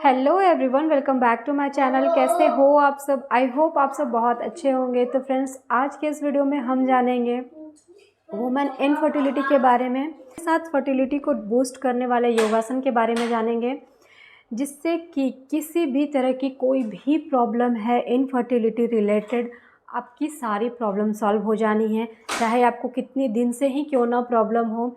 Hello everyone, welcome back to my channel. कैसे हो आप सब? आई होप आप सब बहुत अच्छे होंगे। तो फ्रेंड्स, आज के इस वीडियो में हम जानेंगे वुमेन इनफर्टिलिटी के बारे में, साथ फर्टिलिटी को बूस्ट करने वाले योगासन के बारे में जानेंगे, जिससे कि किसी भी तरह की कोई भी प्रॉब्लम है इनफर्टिलिटी रिलेटेड, आपकी सारी प्रॉब्लम सॉल्व हो जानी है। चाहे आपको कितनी दिन से ही क्यों ना प्रॉब्लम हो,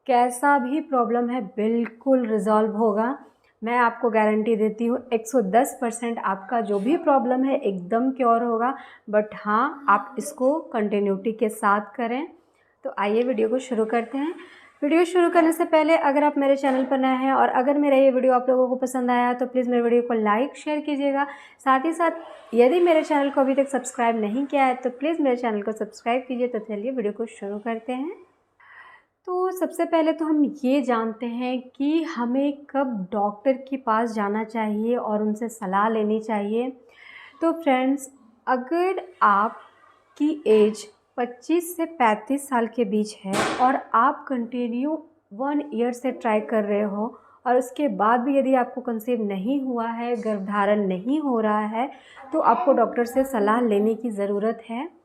कैसा भी प्रॉब्लम है, बिल्कुल रिजॉल्व होगा। मैं आपको गारंटी देती हूँ 110% आपका जो भी प्रॉब्लम है एकदम क्योर होगा। बट हाँ, आप इसको कंटिन्यूटी के साथ करें। तो आइए वीडियो को शुरू करते हैं। वीडियो शुरू करने से पहले अगर आप मेरे चैनल पर नए हैं और अगर मेरा ये वीडियो आप लोगों को पसंद आया तो प्लीज़ मेरे वीडियो को लाइक शेयर कीजिएगा। साथ ही साथ यदि मेरे चैनल को अभी तक सब्सक्राइब नहीं किया है तो प्लीज़ मेरे चैनल को सब्सक्राइब कीजिए। तो चलिए वीडियो को शुरू करते हैं। तो सबसे पहले तो हम ये जानते हैं कि हमें कब डॉक्टर के पास जाना चाहिए और उनसे सलाह लेनी चाहिए। तो फ्रेंड्स, अगर आपकी एज 25 से 35 साल के बीच है और आप कंटिन्यू 1 ईयर से ट्राई कर रहे हो और उसके बाद भी यदि आपको कंसीव नहीं हुआ है, गर्भधारण नहीं हो रहा है, तो आपको डॉक्टर से सलाह लेने की ज़रूरत है।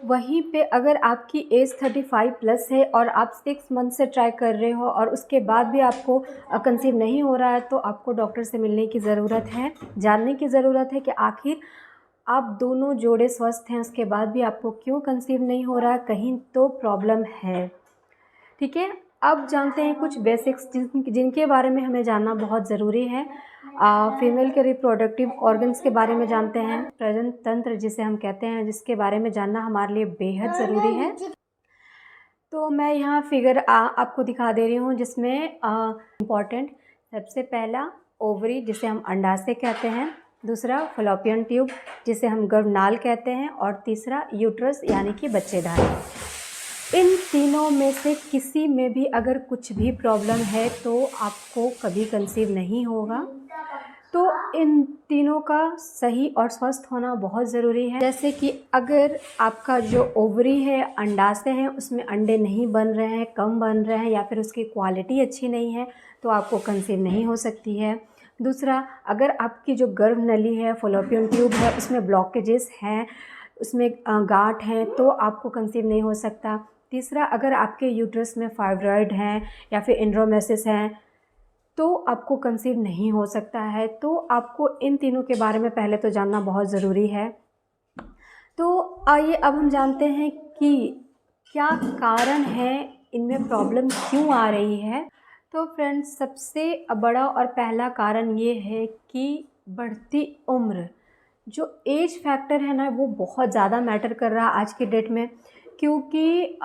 वहीं पे अगर आपकी एज 35 प्लस है और आप 6 मंथ से ट्राई कर रहे हो और उसके बाद भी आपको कंसीव नहीं हो रहा है, तो आपको डॉक्टर से मिलने की ज़रूरत है। जानने की ज़रूरत है कि आखिर आप दोनों जोड़े स्वस्थ हैं, उसके बाद भी आपको क्यों कंसीव नहीं हो रहा है, कहीं तो प्रॉब्लम है। ठीक है, अब जानते हैं कुछ बेसिक्स जिनके बारे में हमें जानना बहुत ज़रूरी है। फीमेल के रिप्रोडक्टिव ऑर्गन्स के बारे में जानते हैं, प्रजनन तंत्र जिसे हम कहते हैं, जिसके बारे में जानना हमारे लिए बेहद ज़रूरी है। तो मैं यहाँ फिगर आपको दिखा दे रही हूँ, जिसमें इम्पॉर्टेंट सबसे पहला ओवरी जिसे हम अंडाशय कहते हैं, दूसरा फलोपियन ट्यूब जिसे हम गर्भनाल कहते हैं, और तीसरा यूट्रस यानी कि बच्चेदानी। इन तीनों में से किसी में भी अगर कुछ भी प्रॉब्लम है तो आपको कभी कंसीव नहीं होगा। तो इन तीनों का सही और स्वस्थ होना बहुत ज़रूरी है। जैसे कि अगर आपका जो ओवरी है, अंडाशय है, उसमें अंडे नहीं बन रहे हैं, कम बन रहे हैं, या फिर उसकी क्वालिटी अच्छी नहीं है, तो आपको कंसीव नहीं हो सकती है। दूसरा, अगर आपकी जो गर्भनली है, फॉलोपियन ट्यूब है, उसमें ब्लॉकेजेस हैं, उसमें गांठ हैं, तो आपको कंसीव नहीं हो सकता। तीसरा, अगर आपके यूट्रस में फाइब्रॉइड हैं या फिर एंड्रोमेसिस हैं, तो आपको कंसीव नहीं हो सकता है। तो आपको इन तीनों के बारे में पहले तो जानना बहुत ज़रूरी है। तो आइए अब हम जानते हैं कि क्या कारण है, इनमें प्रॉब्लम क्यों आ रही है। तो फ्रेंड्स, सबसे बड़ा और पहला कारण ये है कि बढ़ती उम्र, जो एज फैक्टर है ना, वो बहुत ज़्यादा मैटर कर रहा है आज के डेट में। क्योंकि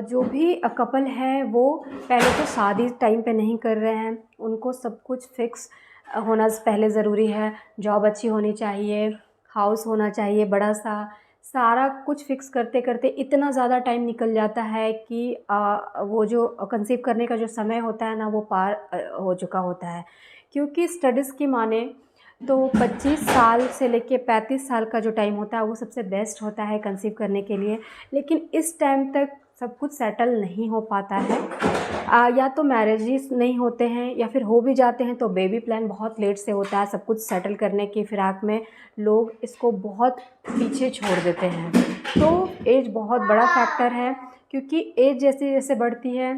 जो भी कपल हैं वो पहले तो शादी टाइम पे नहीं कर रहे हैं, उनको सब कुछ फिक्स होना पहले ज़रूरी है। जॉब अच्छी होनी चाहिए, हाउस होना चाहिए बड़ा सा, सारा कुछ फिक्स करते करते इतना ज़्यादा टाइम निकल जाता है कि वो जो कंसीव करने का जो समय होता है ना, वो पार हो चुका होता है। क्योंकि स्टडीज़ की माने तो 25 साल से लेके 35 साल का जो टाइम होता है वो सबसे बेस्ट होता है कंसीव करने के लिए। लेकिन इस टाइम तक सब कुछ सेटल नहीं हो पाता है। या तो मैरिजेस नहीं होते हैं, या फिर हो भी जाते हैं तो बेबी प्लान बहुत लेट से होता है। सब कुछ सेटल करने की फिराक में लोग इसको बहुत पीछे छोड़ देते हैं। तो एज बहुत बड़ा फैक्टर है, क्योंकि एज जैसे जैसे बढ़ती है,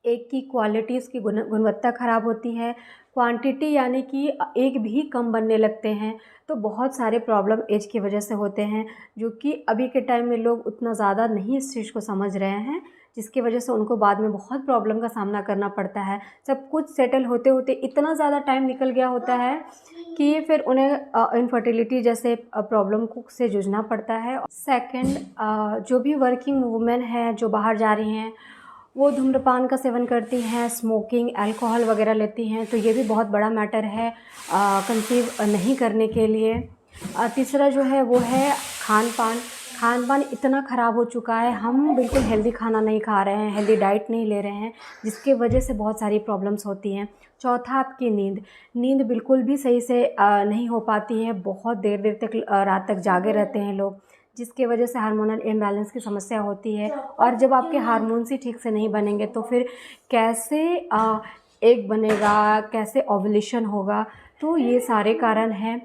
एक की क्वालिटी, उसकी गुणवत्ता ख़राब होती है, क्वांटिटी यानी कि एक भी कम बनने लगते हैं। तो बहुत सारे प्रॉब्लम एज की वजह से होते हैं, जो कि अभी के टाइम में लोग उतना ज़्यादा नहीं इस चीज़ को समझ रहे हैं, जिसकी वजह से उनको बाद में बहुत प्रॉब्लम का सामना करना पड़ता है। सब कुछ सेटल होते होते इतना ज़्यादा टाइम निकल गया होता है कि फिर उन्हें इनफर्टिलिटी जैसे प्रॉब्लम को से जूझना पड़ता है। सेकंड, जो भी वर्किंग वुमेन है जो बाहर जा रही हैं, वो धूम्रपान का सेवन करती हैं, स्मोकिंग, अल्कोहल वगैरह लेती हैं, तो ये भी बहुत बड़ा मैटर है कंसीव नहीं करने के लिए। तीसरा जो है वो है खान पान। खान पान इतना ख़राब हो चुका है, हम बिल्कुल हेल्दी खाना नहीं खा रहे हैं, हेल्दी डाइट नहीं ले रहे हैं, जिसके वजह से बहुत सारी प्रॉब्लम्स होती हैं। चौथा, आपकी नींद बिल्कुल भी सही से नहीं हो पाती है, बहुत देर देर तक रात तक जागे रहते हैं लोग, जिसके वजह से हार्मोनल इम्बैलेंस की समस्या होती है। और जब आपके हार्मोन्स ही ठीक से नहीं बनेंगे तो फिर कैसे एग बनेगा, कैसे ओव्यूलेशन होगा। तो ये सारे कारण हैं।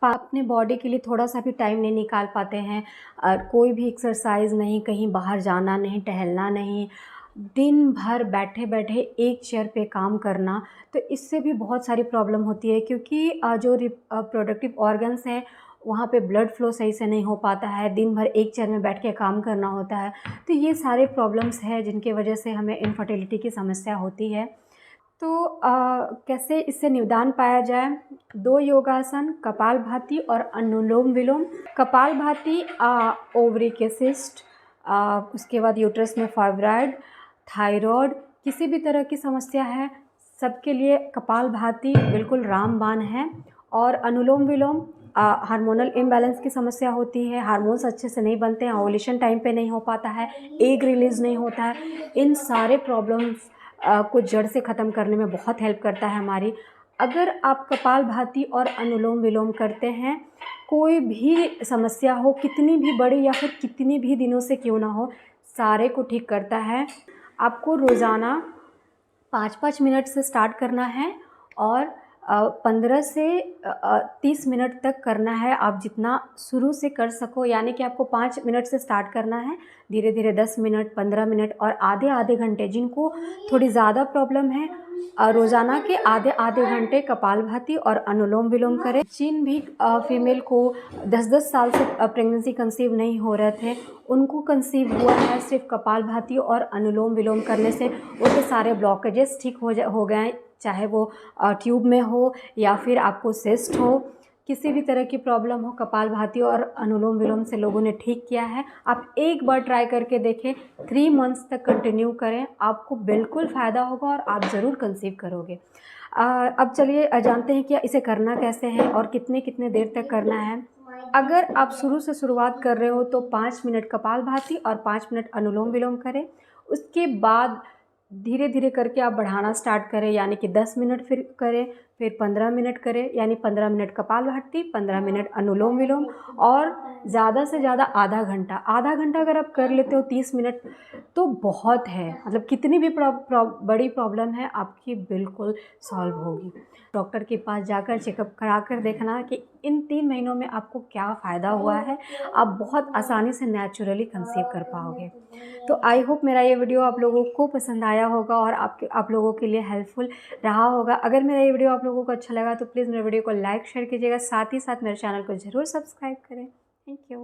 अपने बॉडी के लिए थोड़ा सा भी टाइम नहीं निकाल पाते हैं, और कोई भी एक्सरसाइज नहीं, कहीं बाहर जाना नहीं, टहलना नहीं, दिन भर बैठे बैठे एक चेयर पे काम करना, तो इससे भी बहुत सारी प्रॉब्लम होती है। क्योंकि जो रिप्रोडक्टिव ऑर्गन्स हैं वहाँ पे ब्लड फ्लो सही से नहीं हो पाता है, दिन भर एक चेयर में बैठ के काम करना होता है। तो ये सारे प्रॉब्लम्स हैं जिनकी वजह से हमें इनफर्टिलिटी की समस्या होती है। तो कैसे इससे निदान पाया जाए? 2 योगासन, कपालभाति और अनुलोम विलोम। कपालभाति ओवरी के सिस्ट, उसके बाद यूट्रस में फाइब्रॉइड, थायराइड, किसी भी तरह की समस्या है, सबके लिए कपालभाति बिल्कुल रामबाण है। और अनुलोम विलोम हार्मोनल इम्बैलेंस की समस्या होती है, हार्मोन्स अच्छे से नहीं बनते हैं, ओव्यूलेशन टाइम पे नहीं हो पाता है, एग रिलीज़ नहीं होता है, इन सारे प्रॉब्लम्स को जड़ से ख़त्म करने में बहुत हेल्प करता है हमारी। अगर आप कपालभाति और अनुलोम विलोम करते हैं, कोई भी समस्या हो, कितनी भी बड़ी या फिर कितनी भी दिनों से क्यों ना हो, सारे को ठीक करता है। आपको रोज़ाना 5-5 मिनट से स्टार्ट करना है और 15 से 30 मिनट तक करना है। आप जितना शुरू से कर सको, यानी कि आपको 5 मिनट से स्टार्ट करना है, धीरे धीरे 10 मिनट, 15 मिनट और आधे आधे घंटे। जिनको थोड़ी ज़्यादा प्रॉब्लम है, रोज़ाना के आधे आधे घंटे कपालभाति और अनुलोम विलोम करें। जिन भी फीमेल को 10-10 साल से प्रेगनेंसी कंसीव नहीं हो रहे थे, उनको कंसीव हुआ है सिर्फ कपालभाति और अनुलोम विलोम करने से। उनके सारे ब्लॉकेजेस ठीक हो गए हैं, चाहे वो ट्यूब में हो या फिर आपको सिस्ट हो, किसी भी तरह की प्रॉब्लम हो, कपालभाति और अनुलोम विलोम से लोगों ने ठीक किया है। आप एक बार ट्राई करके देखें, 3 मंथ्स तक कंटिन्यू करें, आपको बिल्कुल फ़ायदा होगा और आप ज़रूर कंसीव करोगे। अब चलिए जानते हैं कि इसे करना कैसे है और कितने कितने देर तक करना है। अगर आप शुरू से शुरुआत कर रहे हो तो 5 मिनट कपालभाति और 5 मिनट अनुलोम विलोम करें। उसके बाद धीरे धीरे करके आप बढ़ाना स्टार्ट करें, यानी कि 10 मिनट फिर करें, फिर 15 मिनट करें, यानी 15 मिनट कपालभाति, 15 मिनट अनुलोम विलोम, और ज़्यादा से ज़्यादा आधा घंटा। आधा घंटा अगर आप कर लेते हो 30 मिनट तो बहुत है। मतलब कितनी भी बड़ी प्रॉब्लम है आपकी बिल्कुल सॉल्व होगी। डॉक्टर के पास जाकर चेकअप करा कर देखना कि इन 3 महीनों में आपको क्या फ़ायदा हुआ है। आप बहुत आसानी से नेचुरली कंसीव कर पाओगे। तो आई होप मेरा ये वीडियो आप लोगों को पसंद आया होगा और आप लोगों के लिए हेल्पफुल रहा होगा। अगर मेरा ये वीडियो आप लोगों को अच्छा लगा तो प्लीज़ मेरे वीडियो को लाइक शेयर कीजिएगा, साथ ही साथ मेरे चैनल को ज़रूर सब्सक्राइब करें। Thank you.